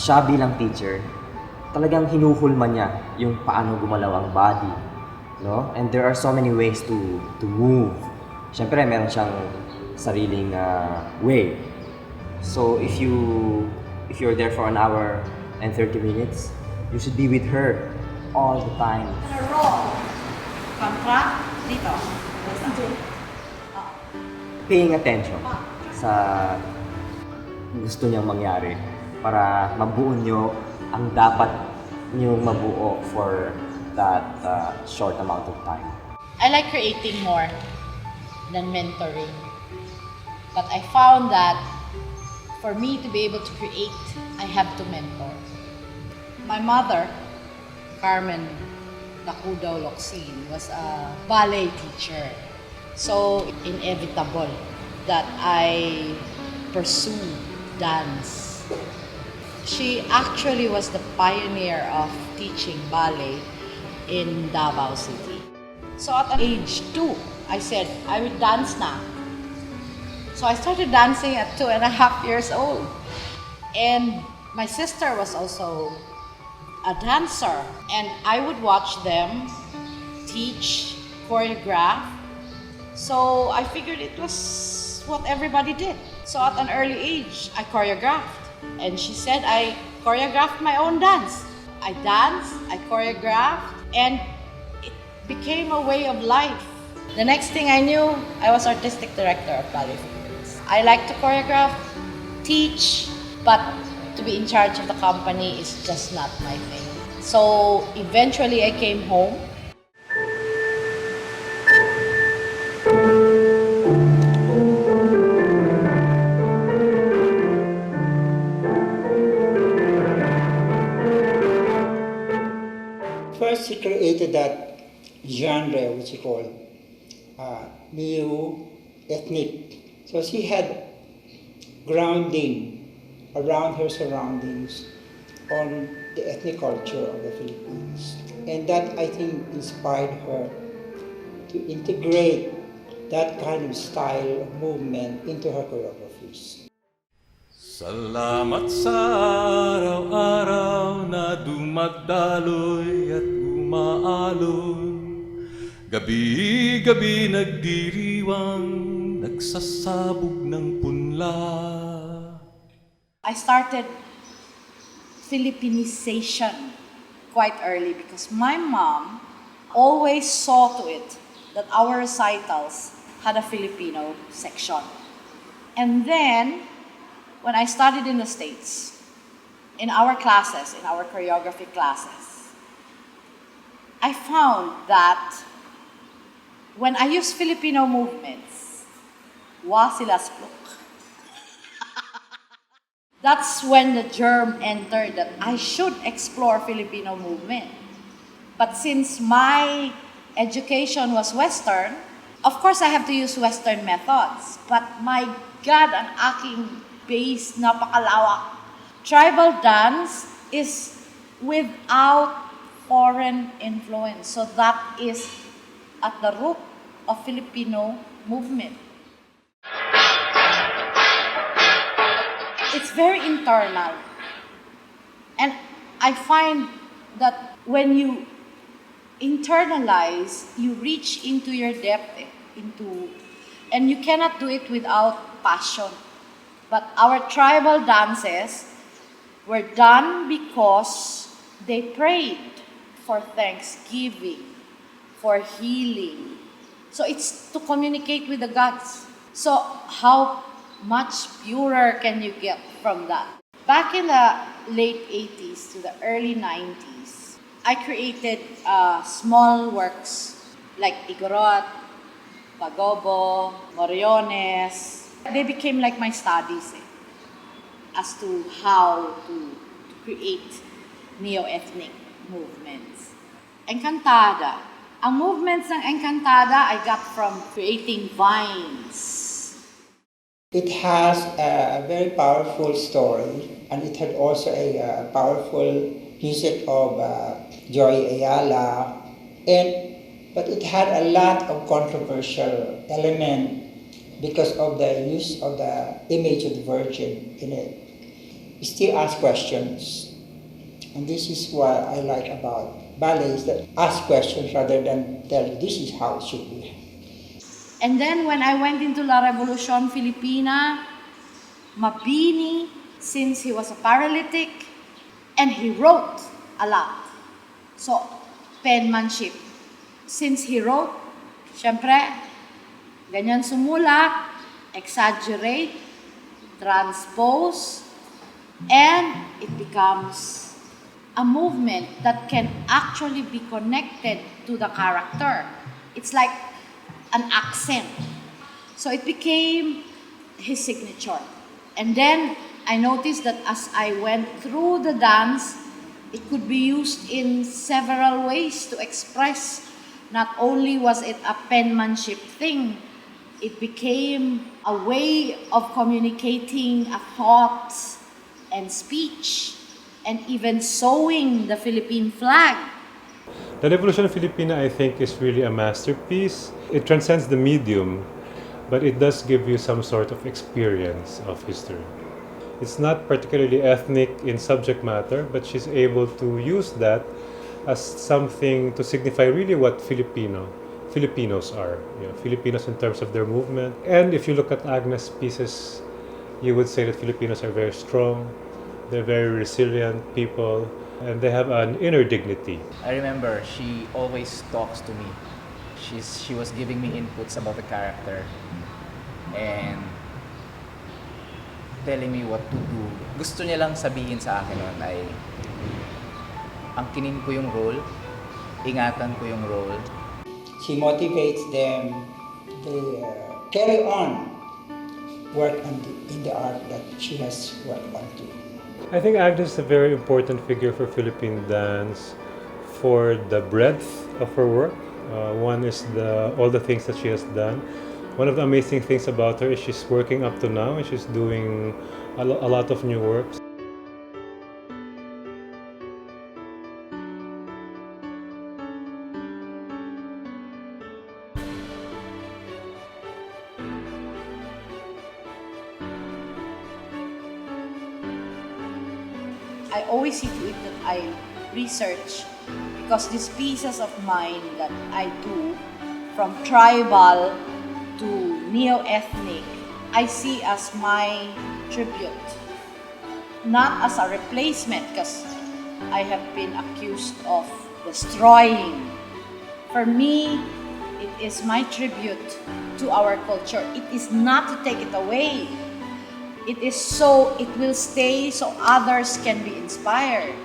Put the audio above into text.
siya bilang teacher, talagang hinuhulma niya yung paano gumalaw ang body, no? And there are so many ways to move. Siyempre, meron siyang sariling way. So if you're there for an hour and 30 minutes, you should be with her all the time. Roll. Kontra. Dito. Paying attention sa gusto niyang mangyari para mabuo niyo ang dapat niyong mabuo for that short amount of time. I like creating more than mentoring. But I found that for me to be able to create, I have to mentor. My mother, Carmen Locsin, was a ballet teacher. So inevitable that I pursue dance. She actually was the pioneer of teaching ballet in Davao City. So at age 2, I said, I will dance now. So I started dancing at 2.5 years old. And my sister was also a dancer. And I would watch them teach, choreograph. So I figured it was what everybody did. So at an early age, I choreographed. And she said I choreographed my own dance. I danced, I choreographed, and it became a way of life. The next thing I knew, I was artistic director of Ballet Philippines. I like to choreograph, teach, but to be in charge of the company is just not my thing. So eventually I came home. First, he created that genre which he called neo-ethnic. So she had grounding around her surroundings on the ethnic culture of the Philippines. And that, I think, inspired her to integrate that kind of style of movement into her choreographies. Salamat sa araw-araw na dumadaloy at umaalon. Gabi-gabi nagdiriwang, nagsasabog ng punla. I started Filipinization quite early because my mom always saw to it that our recitals had a Filipino section. And then, when I studied in the States, in our classes, in our choreography classes, I found that when I use Filipino movements, wa sila spluk. That's when the germ entered that I should explore Filipino movement. But since my education was Western, of course I have to use Western methods. But my God, ang aking base, napakalawak. Tribal dance is without foreign influence. So that is at the root of Filipino movement. It's very internal. And I find that when you internalize, you reach into your depth, and you cannot do it without passion. But our tribal dances were done because they prayed for thanksgiving, for healing. So it's to communicate with the gods. So how much purer can you get from that? Back in the late 80s to the early 90s, I created small works like Igorot, Pagobo, Moriones. They became like my studies as to how to create neo-ethnic movements. Encantada. Ang movements ng Encantada I got from creating vines. It has a very powerful story, and it had also a powerful music of Joy Ayala, but it had a lot of controversial element because of the use of the image of the Virgin in it. still ask questions. And this is what I like about ballets, that ask questions rather than tell this is how it should be. And then when I went into La Revolucion Filipina, Mabini, since he was a paralytic, and he wrote a lot. So, penmanship. Since he wrote, syempre, ganyan sumulak, exaggerate, transpose, and it becomes a movement that can actually be connected to the character. It's like an accent. So it became his signature. And then I noticed that as I went through the dance, it could be used in several ways to express. Not only was it a penmanship thing, it became a way of communicating a thought and speech, and even sewing the Philippine flag. The Revolution Filipina, I think, is really a masterpiece. It transcends the medium, but it does give you some sort of experience of history. It's not particularly ethnic in subject matter, but she's able to use that as something to signify really what Filipinos are. You know, Filipinos in terms of their movement. And if you look at Agnes' pieces, you would say that Filipinos are very strong, they're very resilient people, and they have an inner dignity. I remember she always talks to me. She was giving me inputs about the character and telling me what to do. Gusto niya lang sabihin sa akin noon ay angkinin ko yung role, ingatan ko yung role. She motivates them, they carry on work in the art that she has worked on too. I think Agnes is a very important figure for Philippine dance for the breadth of her work. One is all the things that she has done. One of the amazing things about her is she's working up to now and she's doing a lot of new works. I always see to it that I research, because these pieces of mine that I do, from tribal to neo-ethnic, I see as my tribute, not as a replacement, because I have been accused of destroying. For me, it is my tribute to our culture. It is not to take it away. It is so it will stay so others can be inspired.